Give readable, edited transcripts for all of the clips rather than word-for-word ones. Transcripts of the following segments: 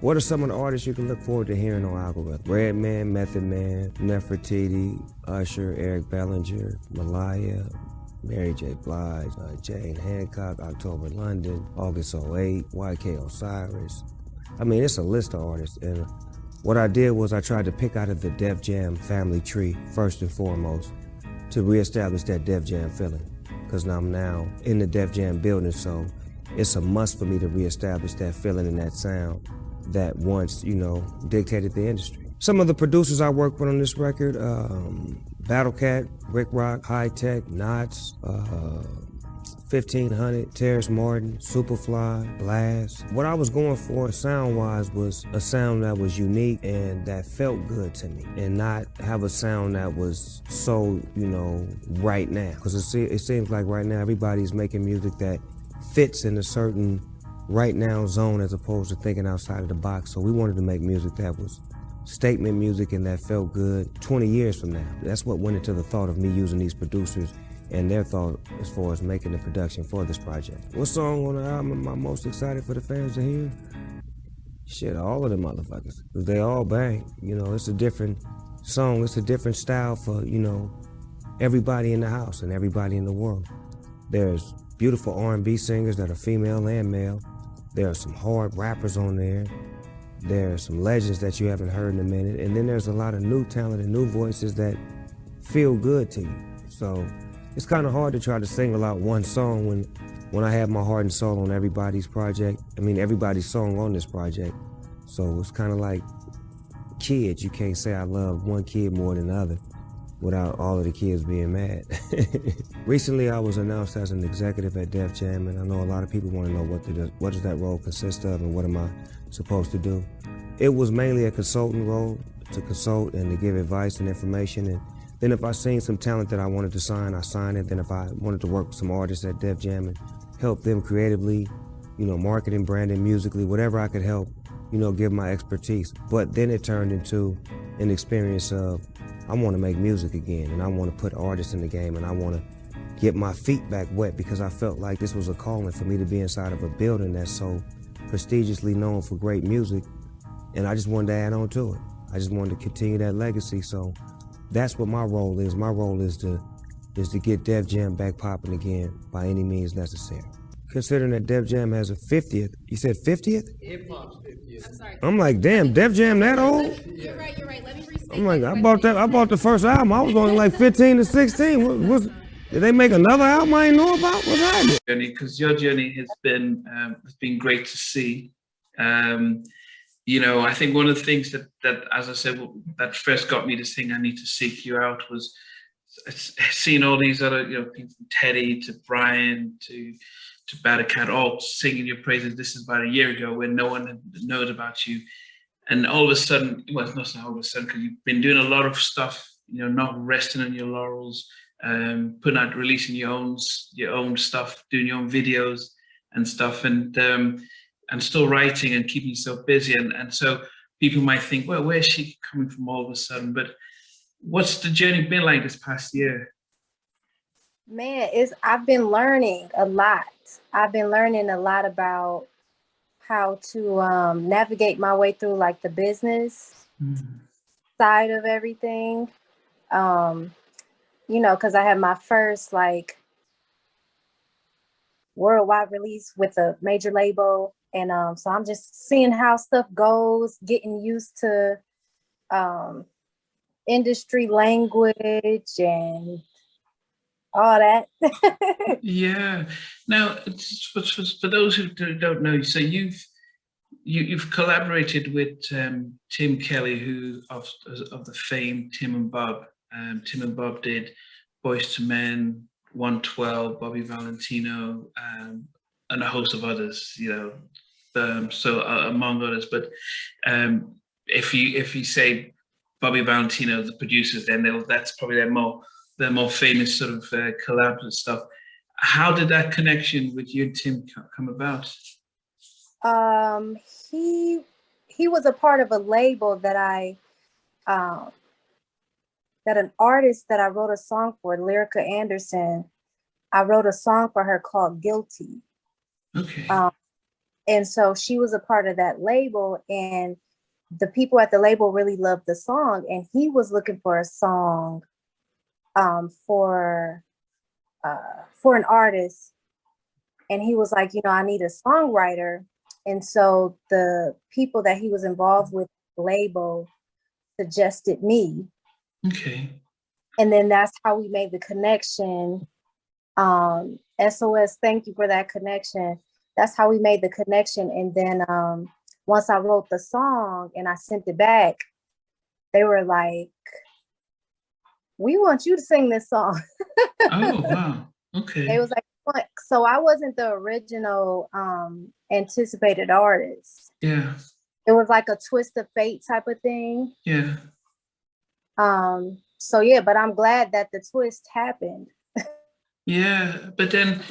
What are some of the artists you can look forward to hearing on Algorithm? Redman, Method Man, Nefertiti, Usher, Eric Bellinger, Malaya, Mary J. Blige, Jane Handcock, October London, August '08, YK Osiris. I mean, it's a list of artists. And what I did was I tried to pick out of the Def Jam family tree, first and foremost, to reestablish that Def Jam feeling. Because I'm now in the Def Jam building, so it's a must for me to reestablish that feeling and that sound that once, dictated the industry. Some of the producers I worked with on this record, Battle Cat, Rick Rock, High Tech, Knots, 1500, Terrace Martin, Superfly, Blast. What I was going for sound-wise was a sound that was unique and that felt good to me, and not have a sound that was so, right now. Because it seems like right now everybody's making music that fits in a certain right now zone as opposed to thinking outside of the box. So we wanted to make music that was statement music and that felt good 20 years from now. That's what went into the thought of me using these producers and their thought as far as making the production for this project. What song on the album am I most excited for the fans to hear? Shit, all of them motherfuckers, because they all bang. It's a different song, it's a different style for, everybody in the house and everybody in the world. There's beautiful R&B singers that are female and male. There are some hard rappers on there. There are some legends that you haven't heard in a minute. And then there's a lot of new talent and new voices that feel good to you. So it's kind of hard to try to single out one song when I have my heart and soul on everybody's project. I mean, everybody's song on this project. So it's kind of like kids. You can't say I love one kid more than the other without all of the kids being mad. Recently, I was announced as an executive at Def Jam, and I know a lot of people want to know what does that role consist of and what am I supposed to do. It was mainly a consultant role, to consult and to give advice and information. And then if I seen some talent that I wanted to sign, I signed it. Then if I wanted to work with some artists at Def Jam and help them creatively, marketing, branding, musically, whatever I could help, give my expertise. But then it turned into an experience of, I want to make music again, and I want to put artists in the game, and I want to get my feet back wet, because I felt like this was a calling for me to be inside of a building that's so prestigiously known for great music, and I just wanted to add on to it. I just wanted to continue that legacy, so that's what my role is. My role is to get Def Jam back popping again by any means necessary. Considering that Def Jam has a 50th, you said 50th? Hip-hop's 50th. I'm sorry. I'm like, damn, Def Jam that old? You're right. Let me restate. I'm like, I bought the first album. I was only like 15 to 16. Did they make another album I ain't know about? What's happening? Because your journey has been great to see. I think one of the things that as I said, that first got me to think I need to seek you out was seeing all these other, people from Teddy to Brian to Badacat all singing your praises. This is about a year ago when no one had known about you. And all of a sudden, well, it's not all of a sudden, because you've been doing a lot of stuff, not resting on your laurels, releasing your own stuff, doing your own videos and stuff, and still writing and keeping yourself busy. And so people might think, well, where's she coming from all of a sudden? But what's the journey been like this past year? Man, I've been learning a lot. I've been learning a lot about how to navigate my way through like the business side of everything. Because I had my first like worldwide release with a major label. And so I'm just seeing how stuff goes, getting used to industry language and all that. Yeah. Now, for those who don't know, so you've collaborated with Tim Kelly, who of the fame Tim and Bob. Tim and Bob did Boyz II Men, 112, Bobby Valentino, and a host of others. So among others. But if you say Bobby Valentino, the producers, then that's probably their more famous sort of collabs and stuff. How did that connection with you and Tim come about? He was a part of a label that that an artist that I wrote a song for, Lyrica Anderson. I wrote a song for her called Guilty. Okay. And so she was a part of that label, and the people at the label really loved the song, and he was looking for a song for an artist. And he was like, I need a songwriter. And so the people that he was involved with, the label, suggested me. Okay. And then that's how we made the connection. SOS, thank you for that connection. That's how we made the connection. And then once I wrote the song and I sent it back, they were like, we want you to sing this song. Oh, wow. Okay. It was like, so I wasn't the original anticipated artist. Yeah. It was like a twist of fate type of thing. Yeah. So yeah, but I'm glad that the twist happened. Yeah, but then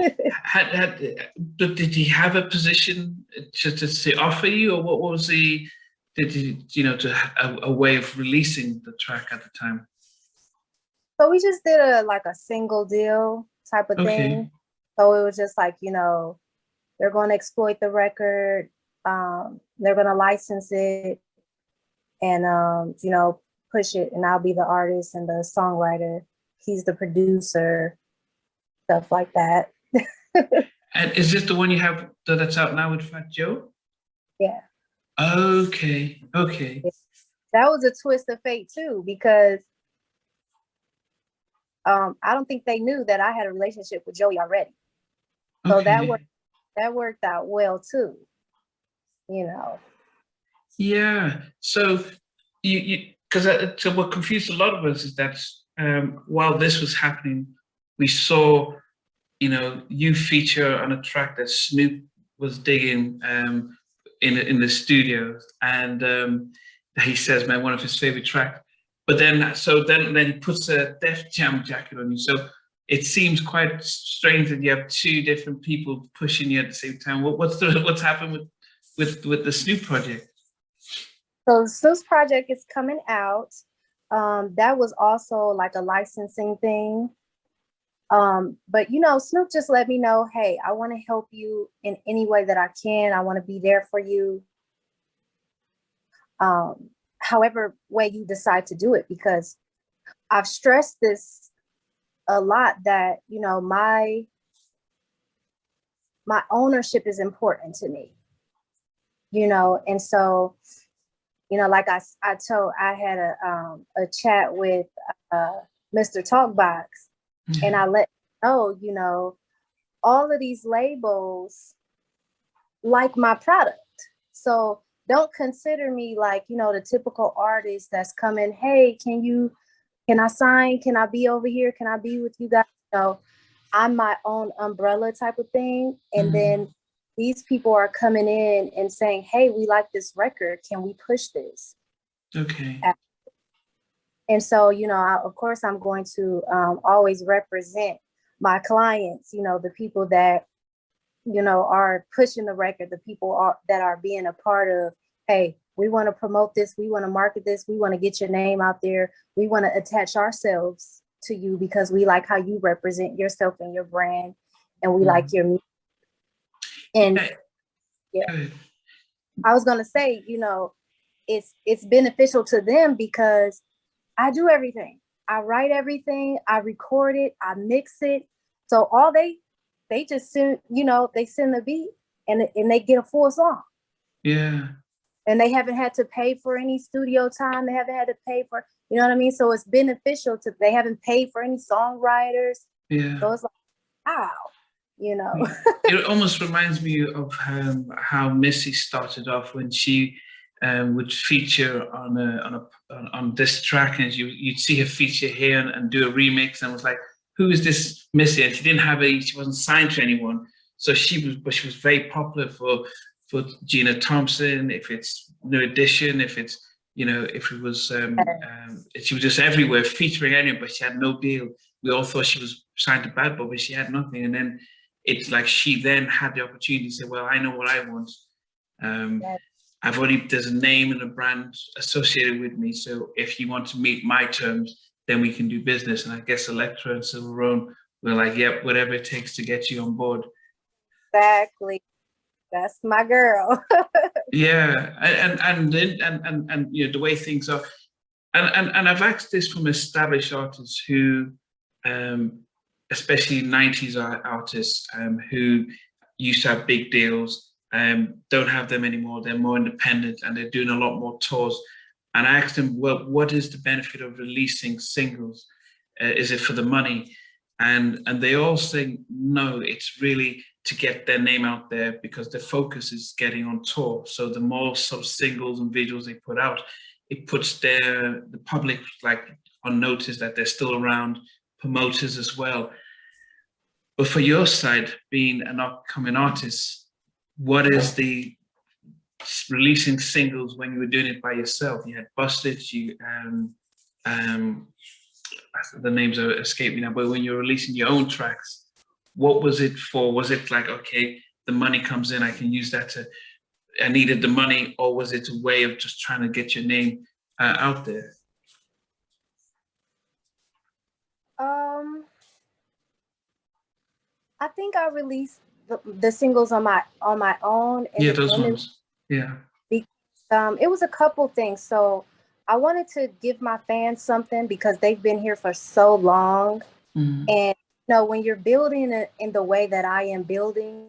did he have a position to offer you, or what was the a way of releasing the track at the time? So we just did a single deal type of thing. So it was just like, they're going to exploit the record, they're going to license it, and push it, and I'll be the artist and the songwriter. He's the producer. Stuff like that. And is this the one you have that's out now with Fat Joe? Yeah. Okay. That was a twist of fate too, because I don't think they knew that I had a relationship with Joey already. So that worked out well too. Yeah. So so what confused a lot of us is that while this was happening, we saw, you feature on a track that Snoop was digging in the studio, and he says, man, one of his favorite tracks. But then he puts a Def Jam jacket on you. So it seems quite strange that you have two different people pushing you at the same time. What's happened with the Snoop project? So Snoop's project is coming out. That was also like a licensing thing. But Snoop just let me know, hey, I want to help you in any way that I can. I want to be there for you. However way you decide to do it, because I've stressed this a lot that, my ownership is important to me, and so, like I had a chat with Mr. Talkbox. And I let know, all of these labels like my product. So don't consider me like, the typical artist that's coming, hey, can I sign? Can I be over here? Can I be with you guys? I'm my own umbrella type of thing. And then these people are coming in and saying, hey, we like this record. Can we push this? Okay. And so, of course, I'm going to always represent my clients, the people that, are pushing the record, the people that are being a part of, hey, we want to promote this, we want to market this, we want to get your name out there, we want to attach ourselves to you because we like how you represent yourself and your brand, and we like your music. And I was going to say, it's beneficial to them because I do everything. I write everything. I record it. I mix it. So all they just send, they send the beat and they get a full song. Yeah. And they haven't had to pay for any studio time. They haven't had to pay for, you know what I mean? So it's beneficial they haven't paid for any songwriters. Yeah. So it's like, wow, It almost reminds me of how Missy started off when she would feature on this track, and you'd see her feature here and do a remix, and was like, who is this Missy? And she wasn't signed to anyone, so she was very popular for Gina Thompson. If it's New Edition, if it's if it was she was just everywhere featuring anyone, but she had no deal. We all thought she was signed to Bad Boy, but she had nothing. And then it's like she then had the opportunity to say, well, I know what I want. There's a name and a brand associated with me. So if you want to meet my terms, then we can do business. And I guess Electra and Silverone were like, yep, whatever it takes to get you on board. Exactly. That's my girl. Yeah, and you know the way things are, and I've asked this from established artists who, especially '90s artists, who used to have big deals, don't have them anymore. They're more independent and they're doing a lot more tours. And I asked them, well, what is the benefit of releasing singles? Is it for the money? And they all say no. It's really to get their name out there because the focus is getting on tour. So the more sort of singles and visuals they put out, it puts the public like on notice that they're still around, promoters as well. But for your side, being an upcoming artist, what is the releasing singles when you were doing it by yourself? You had Busted, you the names are escaping me now, but when you're releasing your own tracks, what was it for? Was it like, okay, the money comes in, I can use that to, I needed the money, or was it a way of just trying to get your name out there? I think I released the singles on my own. Yeah, those ones. Yeah. It was a couple things. So I wanted to give my fans something because they've been here for so long. Mm-hmm. And you know, when you're building in the way that I am building,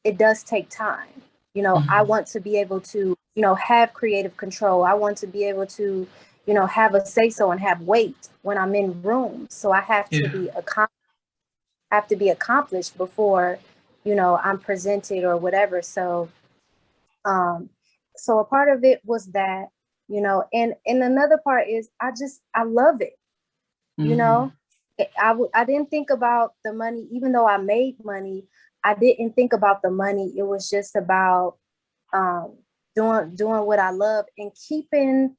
it does take time. You know, Mm-hmm. I want to be able to, you know, have creative control. I want to be able to, you know, have a say-so and have weight when I'm in rooms. So I have to be accomplished before, you know, I'm presented or whatever. So so a part of it was that, you know, and another part is I love it. Mm-hmm. You know, I didn't think about the money, even though I made money. I didn't think about the money. It was just about doing what I love and keeping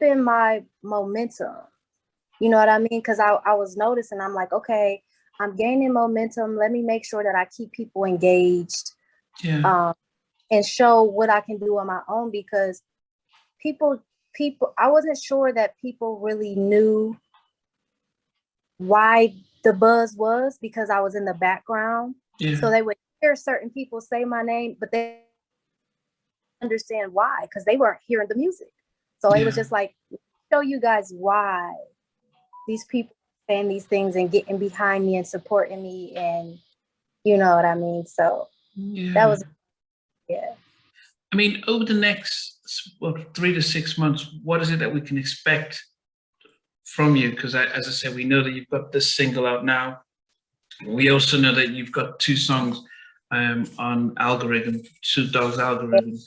my momentum. You know what I mean? Because I was noticing, I'm like, okay, I'm gaining momentum. Let me make sure that I keep people engaged. Yeah. And show what I can do on my own, because people, I wasn't sure that people really knew why the buzz was, because I was in the background. Yeah. So they would hear certain people say my name, but they understand why, because they weren't hearing the music. So it was just like, show you guys why these people saying these things and getting behind me and supporting me, and you know what I mean? So that was, yeah. I mean, over the next 3 to 6 months, what is it that we can expect from you? Because as I said, we know that you've got this single out now. We also know that you've got 2 songs on Algorithm, Snoop Dogg's Algorithm.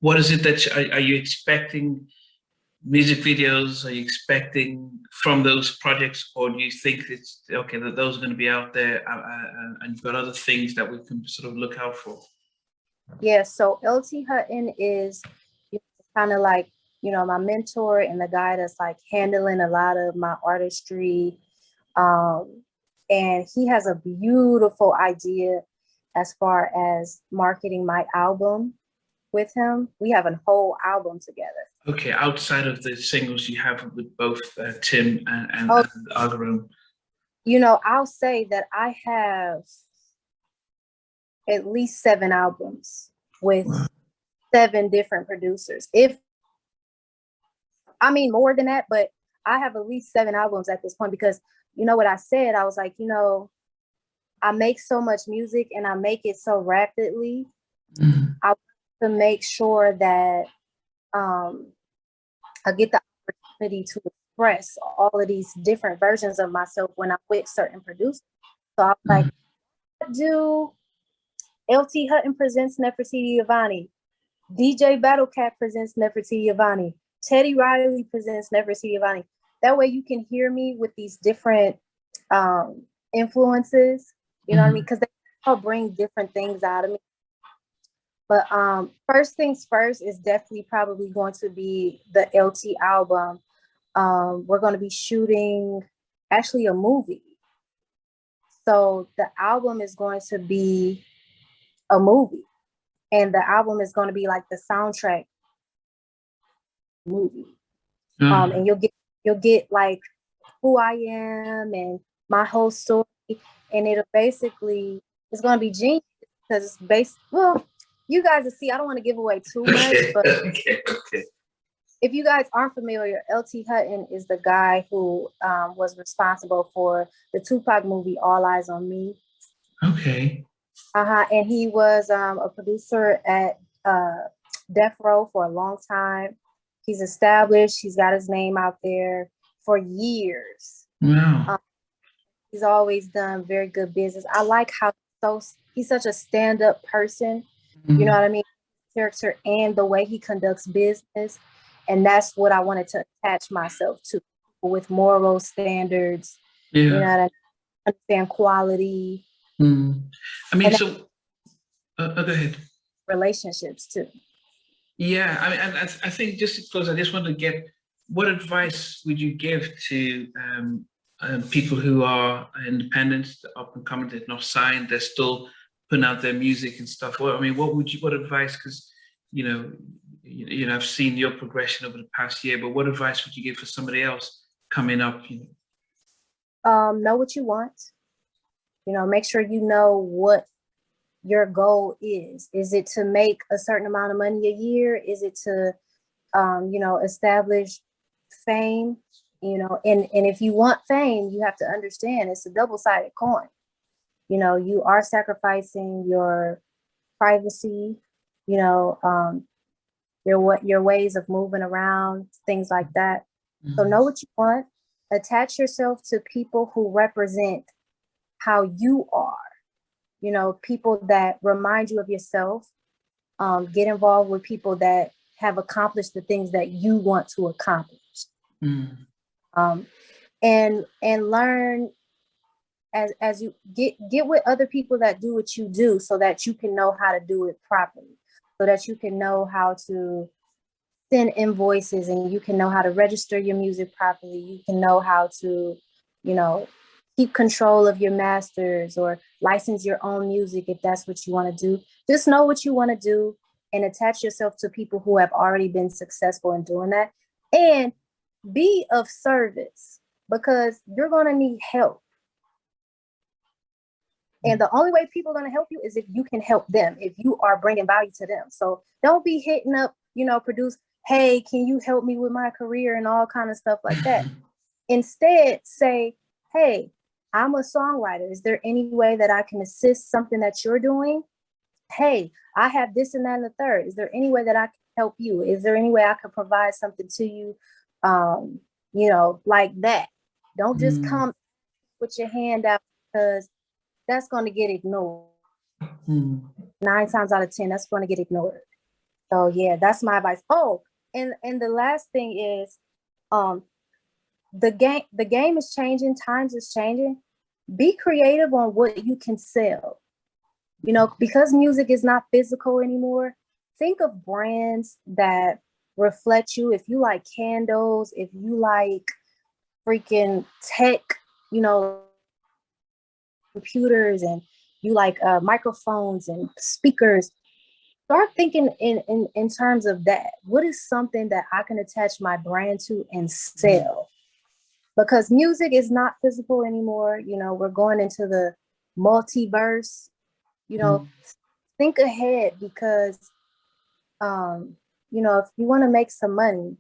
What is it that are you expecting? Music videos? Are you expecting from those projects, or do you think it's okay that those are going to be out there, and you've got other things that we can sort of look out for? Yeah, so LT Hutton is kind of like, you know, my mentor and the guy that's like handling a lot of my artistry. And he has a beautiful idea as far as marketing my album with him. We have a whole album together. Okay, outside of the singles you have with both Tim and Algorithm. You know, I'll say that I have at least 7 albums with 7 different producers. I mean more than that, but I have at least 7 albums at this point, because you know what I said? I was like, you know, I make so much music and I make it so rapidly. Mm-hmm. I want to make sure that I get the opportunity to express all of these different versions of myself when I'm with certain producers. So I was like, do LT Hutton presents Nefertitti Avani, DJ Battlecat presents Nefertitti Avani, Teddy Riley presents Nefertitti Avani. That way you can hear me with these different influences, you know what I mean? Because they all bring different things out of me. But first things first is definitely probably going to be the LT album. We're going to be shooting actually a movie. So the album is going to be a movie, and the album is going to be like the soundtrack movie. And you'll get like who I am and my whole story, and it's going to be genius because it's based, well, you guys will see, I don't want to give away too much, but Okay. if you guys aren't familiar, L.T. Hutton is the guy who was responsible for the Tupac movie, All Eyes on Me. Okay. And he was a producer at Death Row for a long time. He's established. He's got his name out there for years. Wow. He's always done very good business. I like how he's such a stand-up person. You know what I mean? Character and the way he conducts business. And that's what I wanted to attach myself to, with moral standards. Yeah. You know what I mean? Understand quality. I mean, so go ahead. Relationships too. Yeah, I mean, I think just to close, I just want to get, what advice would you give to people who are independent, up and coming, they're not signed, they're still putting out their music and stuff? Well, I mean, what advice? Because you know, I've seen your progression over the past year, but what advice would you give for somebody else coming up? Know what you want. You know, make sure you know what your goal is. Is it to make a certain amount of money a year? Is it to, establish fame? You know, and if you want fame, you have to understand it's a double-sided coin. You know, you are sacrificing your privacy, your ways of moving around, things like that. So know what you want. Attach yourself to people who represent how you are. You know, people that remind you of yourself. Get involved with people that have accomplished the things that you want to accomplish. And learn as you get with other people that do what you do, so that you can know how to do it properly, so that you can know how to send invoices, and you can know how to register your music properly. You can know how to, keep control of your masters or license your own music if that's what you want to do. Just know what you want to do and attach yourself to people who have already been successful in doing that, and be of service, because you're going to need help. And the only way people are going to help you is if you can help them, if you are bringing value to them. So don't be hitting up, produce, hey, can you help me with my career and all kind of stuff like that. Instead, say, hey, I'm a songwriter. Is there any way that I can assist something that you're doing? Hey, I have this and that and the third. Is there any way that I can help you? Is there any way I can provide something to you? Like that. Don't just come with your hand out, because that's going to get ignored. 9 times out of 10, that's going to get ignored. So yeah, that's my advice. Oh, and the last thing is, the game is changing, times is changing. Be creative on what you can sell. Because music is not physical anymore, think of brands that reflect you. If you like candles, if you like freaking tech, computers, and you like microphones and speakers, start thinking in terms of that. What is something that I can attach my brand to and sell? Because music is not physical anymore. We're going into the multiverse. Think ahead, because if you want to make some money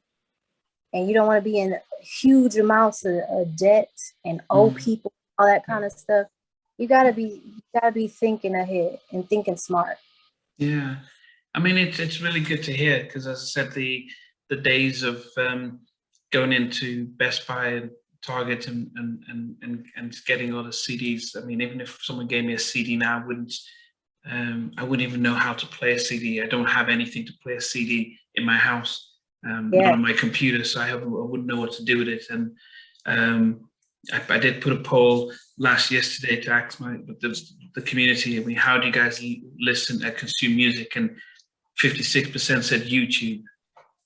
and you don't want to be in huge amounts of debt and owe people, all that kind of stuff, you gotta be thinking ahead and thinking smart. Yeah, I mean, it's really good to hear, because as I said, the days of going into Best Buy and Target and getting all the CDs. I mean, even if someone gave me a CD now, I wouldn't even know how to play a CD. I don't have anything to play a CD in my house, not on my computer, so I wouldn't know what to do with it. And I did put a poll yesterday to ask the community, I mean, how do you guys listen and consume music? And 56% said YouTube.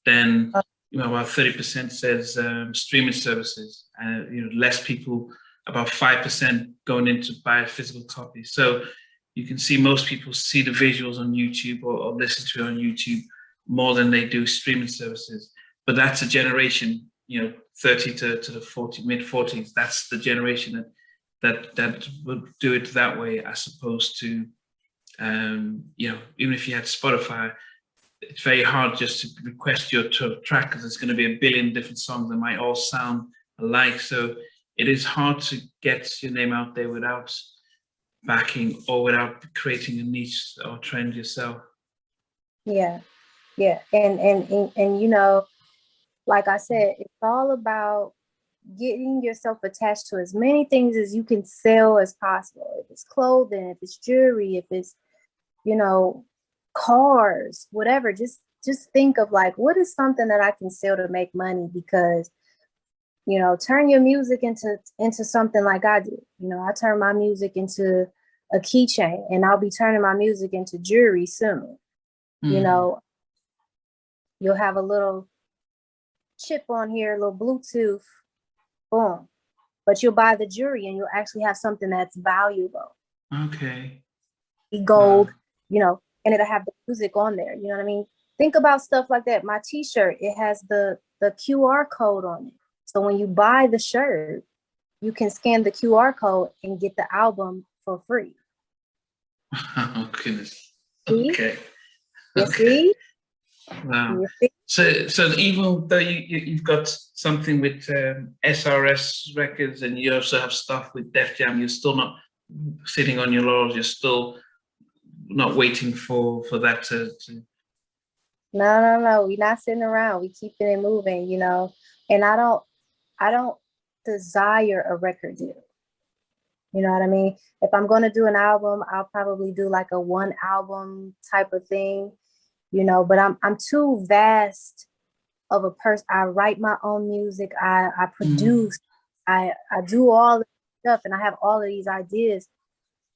Then about 30% says streaming services. Less people, about 5% going in to buy a physical copy. So you can see most people see the visuals on YouTube or listen to it on YouTube more than they do streaming services. But that's a generation, 30 to the mid-40s. That's the generation that would do it that way, as opposed to Even if you had Spotify, it's very hard just to request your track because there's going to be a billion different songs that might all sound alike. So it is hard to get your name out there without backing or without creating a niche or trend yourself. Yeah. And like I said, it's all about getting yourself attached to as many things as you can sell as possible. If it's clothing, if it's jewelry, if it's, cars, whatever, just think of like, what is something that I can sell to make money? Because, turn your music into something like I do. I turn my music into a keychain, and I'll be turning my music into jewelry soon. You'll have a little chip on here, a little Bluetooth, boom. But you'll buy the jewelry and you'll actually have something that's valuable. Okay. Gold, and it'll have the music on there. You know what I mean? Think about stuff like that. My t-shirt, it has the QR code on it. So when you buy the shirt, you can scan the QR code and get the album for free. Oh, goodness. See? Okay. You see? Wow. So even though you've got something with SRS Records and you also have stuff with Def Jam, you're still not sitting on your laurels. You're still not waiting for that to. No. We're not sitting around. We keeping it moving, And I don't desire a record deal. You know what I mean? If I'm going to do an album, I'll probably do like a 1 album type of thing, but I'm too vast of a person. I write my own music. I produce, I do all this stuff, and I have all of these ideas.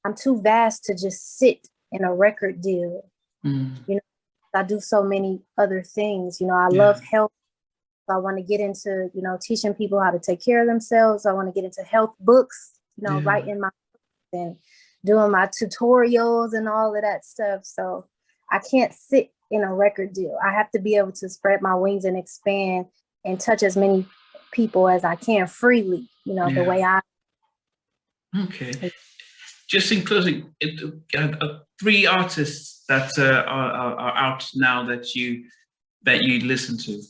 I'm too vast to just sit in a record deal. I do so many other things. I love health. So I want to get into, teaching people how to take care of themselves. I want to get into health books, writing my books and doing my tutorials and all of that stuff. So I can't sit in a record deal. I have to be able to spread my wings and expand and touch as many people as I can freely, the way I. Okay. Just in closing, 3 artists that are out now that you listen to.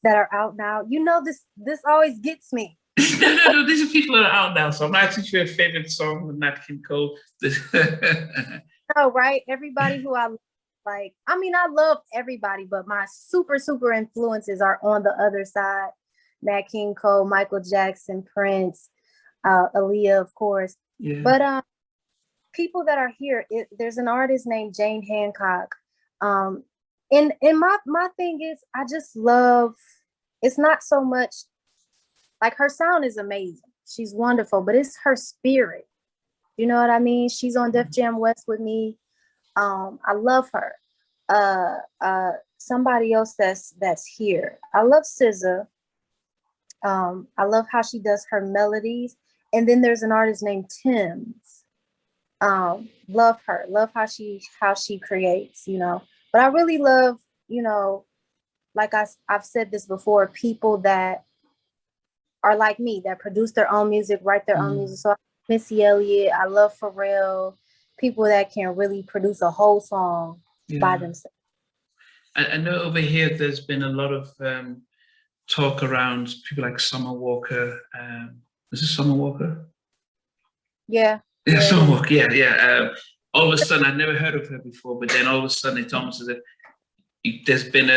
That are out now. This always gets me. No, these are people that are out now. So I'm asking you a favorite song with Nat King Cole. No, right? Everybody who I like, I love everybody, but my super, super influences are on the other side. Nat King Cole, Michael Jackson, Prince, Aaliyah, of course. Yeah. But people that are here, there's an artist named Jane Handcock. And my thing is, I just love, it's not so much, like her sound is amazing. She's wonderful, but it's her spirit. You know what I mean? She's on Def Jam West with me. I love her. Somebody else that's here. I love SZA. I love how she does her melodies. And then there's an artist named Tim's. Love her. Love how she creates, But I really love, like I've said this before, people that are like me, that produce their own music, write their own music. So Missy Elliott, I love Pharrell, people that can really produce a whole song by themselves. I know over here there's been a lot of talk around people like Summer Walker. Is this Summer Walker? Yeah. Yeah, Summer Walker, yeah. All of a sudden, I'd never heard of her before, but then all of a sudden it's almost as if there's been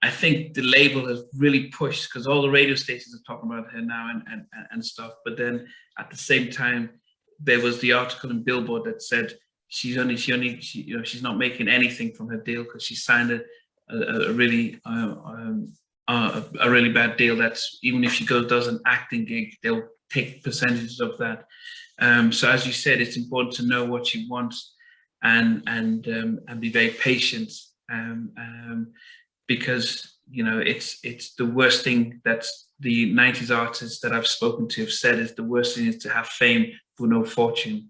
I think the label has really pushed because all the radio stations are talking about her now and stuff. But then at the same time, there was the article in Billboard that said she's not making anything from her deal because she signed a really bad deal. That's even if she does an acting gig, they'll take percentages of that. So as you said, it's important to know what you want and be very patient. Because it's the worst thing that the 90s artists that I've spoken to have said is the worst thing is to have fame for no fortune,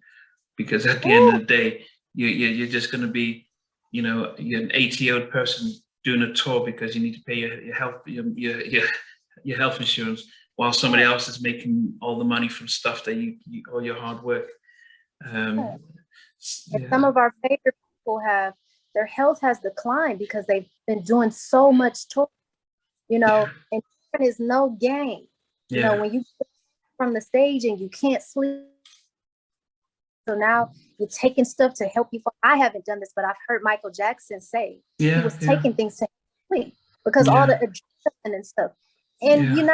because at the end of the day you're just going to be you're an 80-year-old person doing a tour because you need to pay your health insurance while somebody else is making all the money from stuff that all your hard work. Yeah. And some of our favorite people their health has declined because they've been doing so much tour, you know, and it is no game. You know, when you get from the stage and you can't sleep, so now you're taking stuff to help you. I haven't done this, but I've heard Michael Jackson say he was taking things to sleep because all the adrenaline and stuff. And you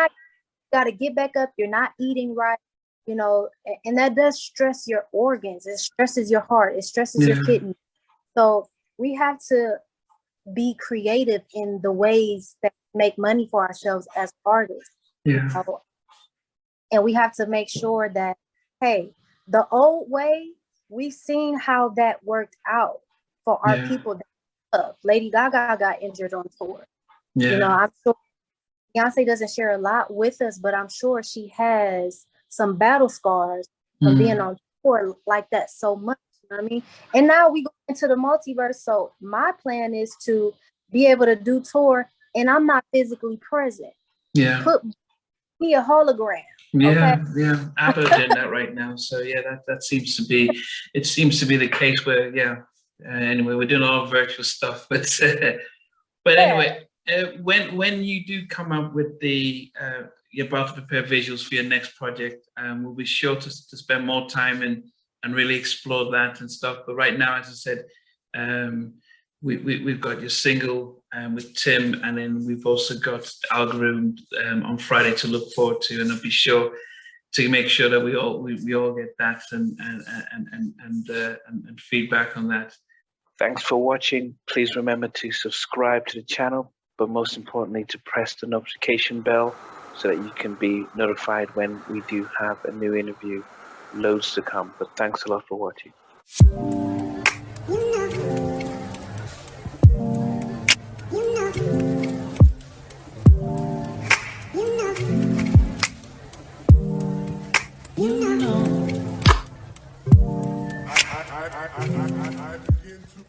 got to get back up. You're not eating right, you know, and that does stress your organs. It stresses your heart. It stresses your kidney. So we have to be creative in the ways that make money for ourselves as artists. You know? And we have to make sure that, hey, the old way, we've seen how that worked out for our people that love. Lady Gaga got injured on tour. You know, I'm sure Beyonce doesn't share a lot with us, but I'm sure she has some battle scars from being on tour like that so much. You know what I mean? And now we go into the multiverse. So my plan is to be able to do tour and I'm not physically present. Put me a hologram. ABBA doing that right now. So that seems to be, it seems to be the case where, anyway, we're doing all virtual stuff, but anyway, when you do come up with you're about to prepare visuals for your next project, we'll be sure to spend more time and really explore that and stuff. But right now, as I said, we've got your single with Tim, and then we've also got Algorithm on Friday to look forward to, and I'll be sure to make sure that we all get that and feedback on that. Thanks for watching. Please remember to subscribe to the channel, but most importantly to press the notification bell so that you can be notified when we do have a new interview. Loads to come, but thanks a lot for watching. I begin to